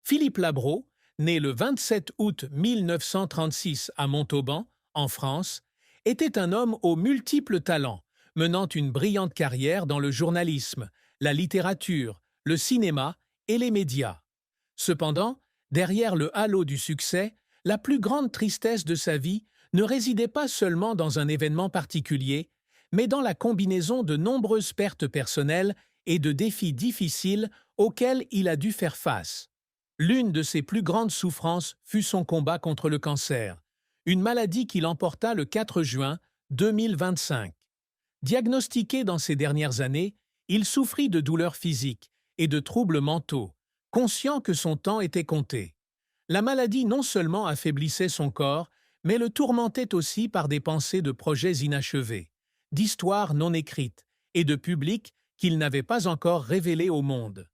Philippe Labro, né le 27 août 1936 à Montauban, en France, était un homme aux multiples talents, menant une brillante carrière dans le journalisme, la littérature, le cinéma et les médias. Cependant, derrière le halo du succès, la plus grande tristesse de sa vie ne résidait pas seulement dans un événement particulier, mais dans la combinaison de nombreuses pertes personnelles et de défis difficiles auxquels il a dû faire face. L'une de ses plus grandes souffrances fut son combat contre le cancer, une maladie qu'il emporta le 4 juin 2025. Diagnostiqué dans ces dernières années, il souffrit de douleurs physiques et de troubles mentaux, conscient que son temps était compté. La maladie non seulement affaiblissait son corps, mais le tourmentait aussi par des pensées de projets inachevés, d'histoires non écrites et de publics qu'il n'avait pas encore révélés au monde.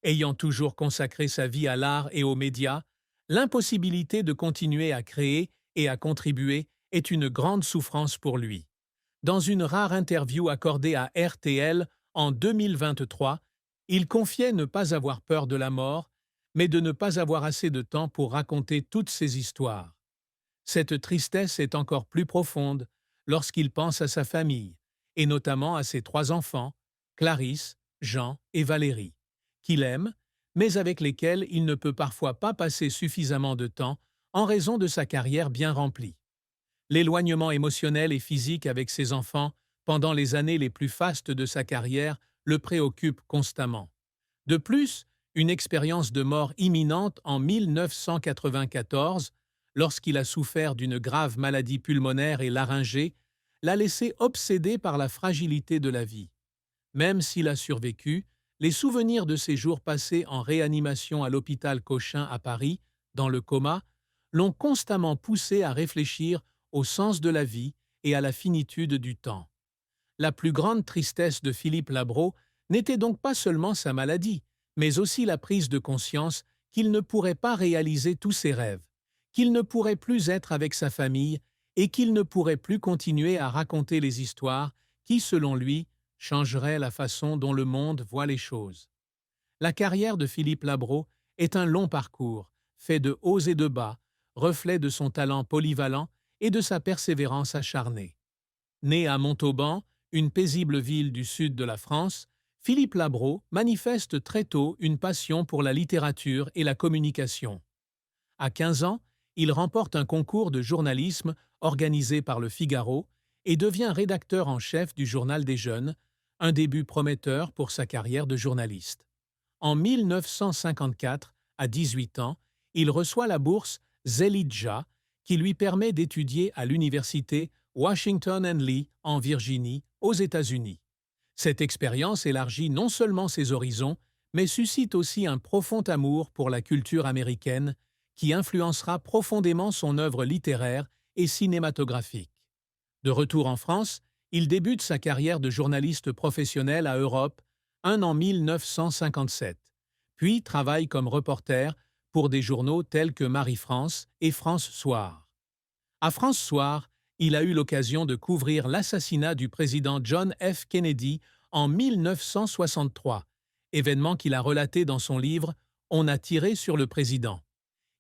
Ayant toujours consacré sa vie à l'art et aux médias, l'impossibilité de continuer à créer et à contribuer est une grande souffrance pour lui. Dans une rare interview accordée à RTL en 2023, il confiait ne pas avoir peur de la mort, mais de ne pas avoir assez de temps pour raconter toutes ses histoires. Cette tristesse est encore plus profonde lorsqu'il pense à sa famille, et notamment à ses 3 enfants, Clarisse, Jean et Valérie, qu'il aime, mais avec lesquels il ne peut parfois pas passer suffisamment de temps en raison de sa carrière bien remplie. L'éloignement émotionnel et physique avec ses enfants pendant les années les plus fastes de sa carrière le préoccupe constamment. De plus, une expérience de mort imminente en 1994, lorsqu'il a souffert d'une grave maladie pulmonaire et laryngée, l'a laissé obsédé par la fragilité de la vie. Même s'il a survécu, les souvenirs de ses jours passés en réanimation à l'hôpital Cochin à Paris, dans le coma, l'ont constamment poussé à réfléchir au sens de la vie et à la finitude du temps. La plus grande tristesse de Philippe Labro n'était donc pas seulement sa maladie, mais aussi la prise de conscience qu'il ne pourrait pas réaliser tous ses rêves, qu'il ne pourrait plus être avec sa famille et qu'il ne pourrait plus continuer à raconter les histoires qui, selon lui, changeraient la façon dont le monde voit les choses. La carrière de Philippe Labro est un long parcours, fait de hauts et de bas, reflet de son talent polyvalent et de sa persévérance acharnée. Né à Montauban, une paisible ville du sud de la France, Philippe Labro manifeste très tôt une passion pour la littérature et la communication. À 15 ans, il remporte un concours de journalisme organisé par Le Figaro et devient rédacteur en chef du Journal des Jeunes, un début prometteur pour sa carrière de journaliste. En 1954, à 18 ans, il reçoit la bourse Zelidja, qui lui permet d'étudier à l'université Washington and Lee en Virginie, aux États-Unis. Cette expérience élargit non seulement ses horizons, mais suscite aussi un profond amour pour la culture américaine qui influencera profondément son œuvre littéraire et cinématographique. De retour en France, il débute sa carrière de journaliste professionnel à Europe, en 1957, puis travaille comme reporter pour des journaux tels que Marie-France et France Soir. À France Soir, il a eu l'occasion de couvrir l'assassinat du président John F. Kennedy en 1963, événement qu'il a relaté dans son livre « On a tiré sur le président ».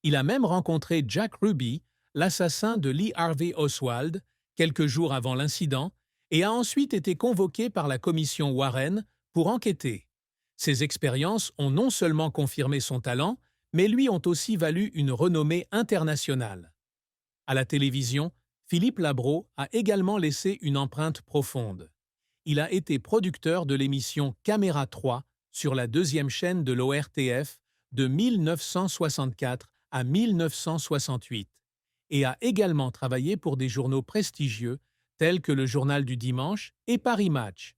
Il a même rencontré Jack Ruby, l'assassin de Lee Harvey Oswald, quelques jours avant l'incident, et a ensuite été convoqué par la commission Warren pour enquêter. Ces expériences ont non seulement confirmé son talent, mais lui ont aussi valu une renommée internationale. À la télévision, Philippe Labro a également laissé une empreinte profonde. Il a été producteur de l'émission Caméra 3 sur la 2e chaîne de l'ORTF de 1964 à 1968 et a également travaillé pour des journaux prestigieux tels que le Journal du Dimanche et Paris Match.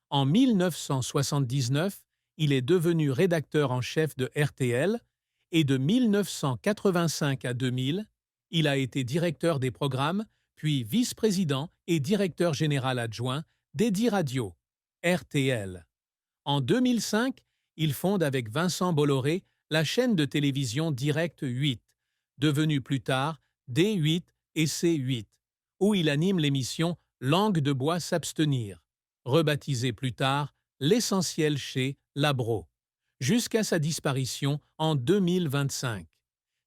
En 1979, il est devenu rédacteur en chef de RTL et de 1985 à 2000, il a été directeur des programmes, puis vice-président et directeur général adjoint d'Eddy Radio, RTL. En 2005, il fonde avec Vincent Bolloré la chaîne de télévision Direct 8, devenue plus tard D8 et C8, où il anime l'émission Langue de bois s'abstenir, rebaptisée plus tard L'essentiel chez Labro. jusqu'à sa disparition en 2025.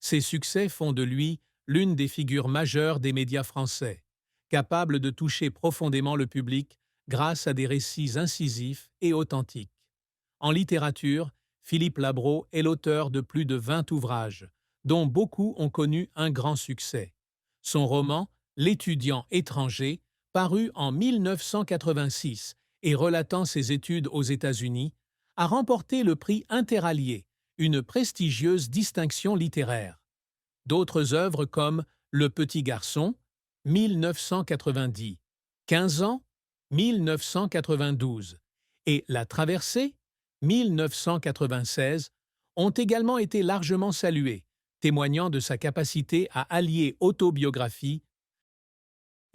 Ses succès font de lui l'une des figures majeures des médias français, capable de toucher profondément le public grâce à des récits incisifs et authentiques. En littérature, Philippe Labro est l'auteur de plus de 20 ouvrages, dont beaucoup ont connu un grand succès. Son roman L'étudiant étranger, paru en 1986 et relatant ses études aux États-Unis, a remporté le prix Interallié, une prestigieuse distinction littéraire. D'autres œuvres comme Le petit garçon, 1990, 15 ans, 1992 et La traversée, 1996, ont également été largement saluées, témoignant de sa capacité à allier autobiographie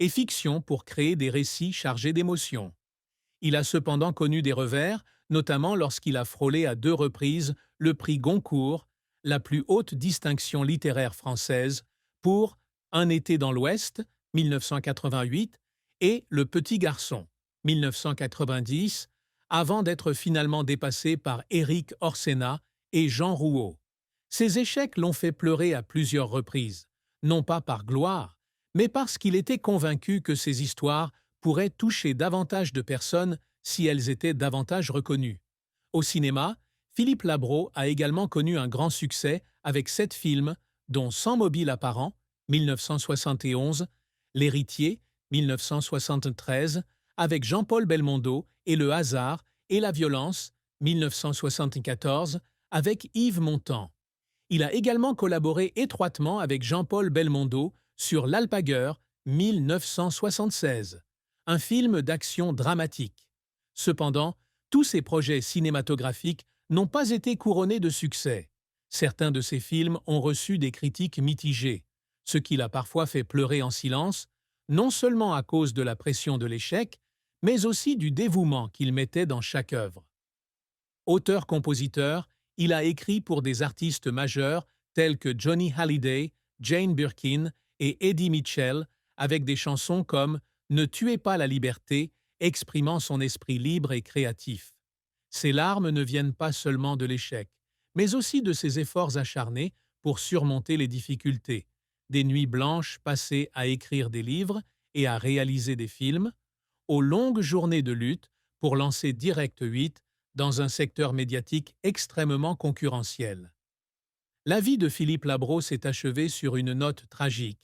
et fiction pour créer des récits chargés d'émotions. Il a cependant connu des revers, notamment lorsqu'il a frôlé à 2 reprises le prix Goncourt, la plus haute distinction littéraire française, pour Un été dans l'Ouest, 1988, et Le petit garçon, 1990, avant d'être finalement dépassé par Éric Orsena et Jean Rouault. Ces échecs l'ont fait pleurer à plusieurs reprises, non pas par gloire, mais parce qu'il était convaincu que ces histoires pourraient toucher davantage de personnes si elles étaient davantage reconnues. Au cinéma, Philippe Labro a également connu un grand succès avec 7 films, dont Sans mobile apparent, 1971, L'héritier, 1973, avec Jean-Paul Belmondo, et Le hasard et la violence, 1974, avec Yves Montand. Il a également collaboré étroitement avec Jean-Paul Belmondo sur L'Alpagueur, 1976, un film d'action dramatique. Cependant, tous ces projets cinématographiques n'ont pas été couronnés de succès. Certains de ces films ont reçu des critiques mitigées, ce qui l'a parfois fait pleurer en silence, non seulement à cause de la pression de l'échec, mais aussi du dévouement qu'il mettait dans chaque œuvre. Auteur-compositeur, il a écrit pour des artistes majeurs tels que Johnny Hallyday, Jane Birkin et Eddie Mitchell, avec des chansons comme « Ne tuez pas la liberté », exprimant son esprit libre et créatif. Ses larmes ne viennent pas seulement de l'échec, mais aussi de ses efforts acharnés pour surmonter les difficultés, des nuits blanches passées à écrire des livres et à réaliser des films, aux longues journées de lutte pour lancer Direct 8 dans un secteur médiatique extrêmement concurrentiel. La vie de Philippe Labro s'est achevée sur une note tragique,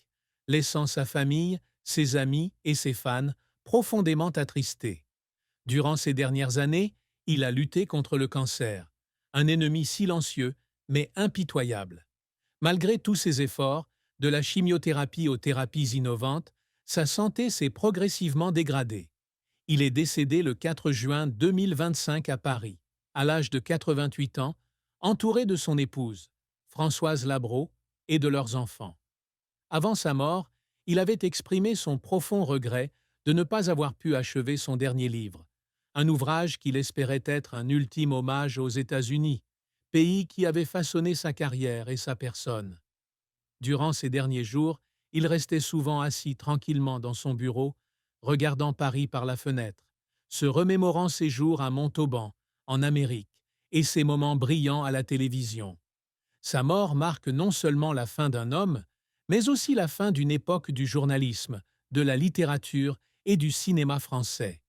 laissant sa famille, ses amis et ses fans profondément attristés. Durant ces dernières années, il a lutté contre le cancer, un ennemi silencieux mais impitoyable. Malgré tous ses efforts, de la chimiothérapie aux thérapies innovantes, sa santé s'est progressivement dégradée. Il est décédé le 4 juin 2025 à Paris, à l'âge de 88 ans, entouré de son épouse, Françoise Labro, et de leurs enfants. Avant sa mort, il avait exprimé son profond regret de ne pas avoir pu achever son dernier livre, un ouvrage qu'il espérait être un ultime hommage aux États-Unis, pays qui avait façonné sa carrière et sa personne. Durant ces derniers jours, il restait souvent assis tranquillement dans son bureau, regardant Paris par la fenêtre, se remémorant ses jours à Montauban, en Amérique, et ses moments brillants à la télévision. Sa mort marque non seulement la fin d'un homme, mais aussi la fin d'une époque du journalisme, de la littérature et du cinéma français.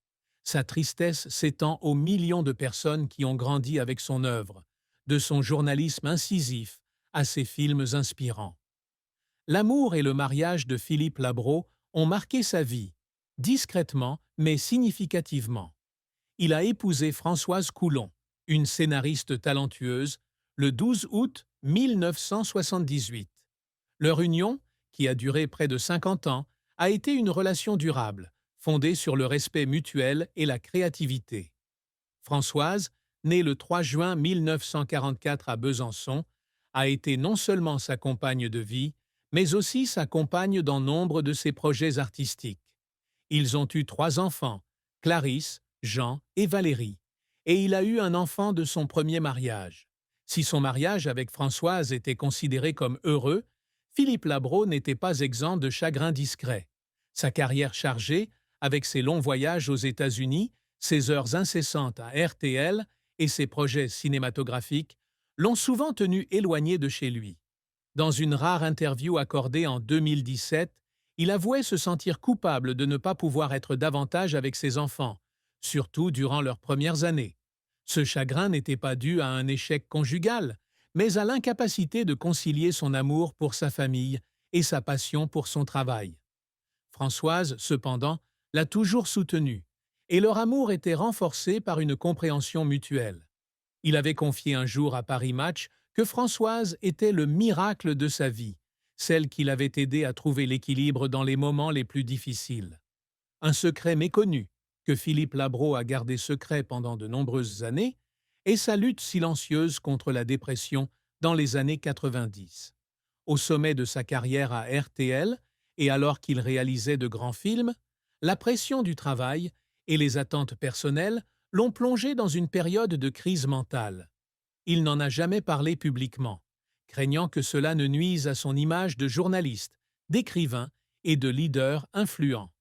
Sa tristesse s'étend aux millions de personnes qui ont grandi avec son œuvre, de son journalisme incisif à ses films inspirants. L'amour et le mariage de Philippe Labro ont marqué sa vie, discrètement mais significativement. Il a épousé Françoise Coulon, une scénariste talentueuse, le 12 août 1978. Leur union, qui a duré près de 50 ans, a été une relation durable, fondée sur le respect mutuel et la créativité. Françoise, née le 3 juin 1944 à Besançon, a été non seulement sa compagne de vie, mais aussi sa compagne dans nombre de ses projets artistiques. Ils ont eu 3 enfants, Clarisse, Jean et Valérie, et il a eu un enfant de son premier mariage. Si son mariage avec Françoise était considéré comme heureux, Philippe Labro n'était pas exempt de chagrin discret. Sa carrière chargée, avec ses longs voyages aux États-Unis, ses heures incessantes à RTL et ses projets cinématographiques l'ont souvent tenu éloigné de chez lui. Dans une rare interview accordée en 2017, il avouait se sentir coupable de ne pas pouvoir être davantage avec ses enfants, surtout durant leurs premières années. Ce chagrin n'était pas dû à un échec conjugal, mais à l'incapacité de concilier son amour pour sa famille et sa passion pour son travail. Françoise, cependant, l'a toujours soutenu, et leur amour était renforcé par une compréhension mutuelle. Il avait confié un jour à Paris Match que Françoise était le miracle de sa vie, celle qui l'avait aidé à trouver l'équilibre dans les moments les plus difficiles. Un secret méconnu, que Philippe Labro a gardé secret pendant de nombreuses années, est sa lutte silencieuse contre la dépression dans les années 90. Au sommet de sa carrière à RTL, et alors qu'il réalisait de grands films, la pression du travail et les attentes personnelles l'ont plongé dans une période de crise mentale. Il n'en a jamais parlé publiquement, craignant que cela ne nuise à son image de journaliste, d'écrivain et de leader influent.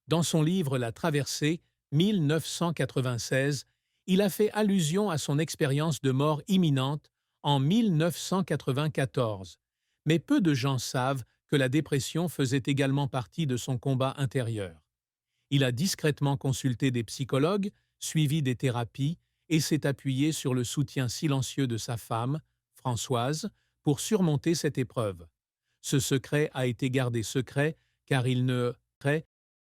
Dans son livre La Traversée, 1996, il a fait allusion à son expérience de mort imminente en 1994, mais peu de gens savent que la dépression faisait également partie de son combat intérieur. Il a discrètement consulté des psychologues, suivi des thérapies et s'est appuyé sur le soutien silencieux de sa femme, Françoise, pour surmonter cette épreuve. Ce secret a été gardé secret car il ne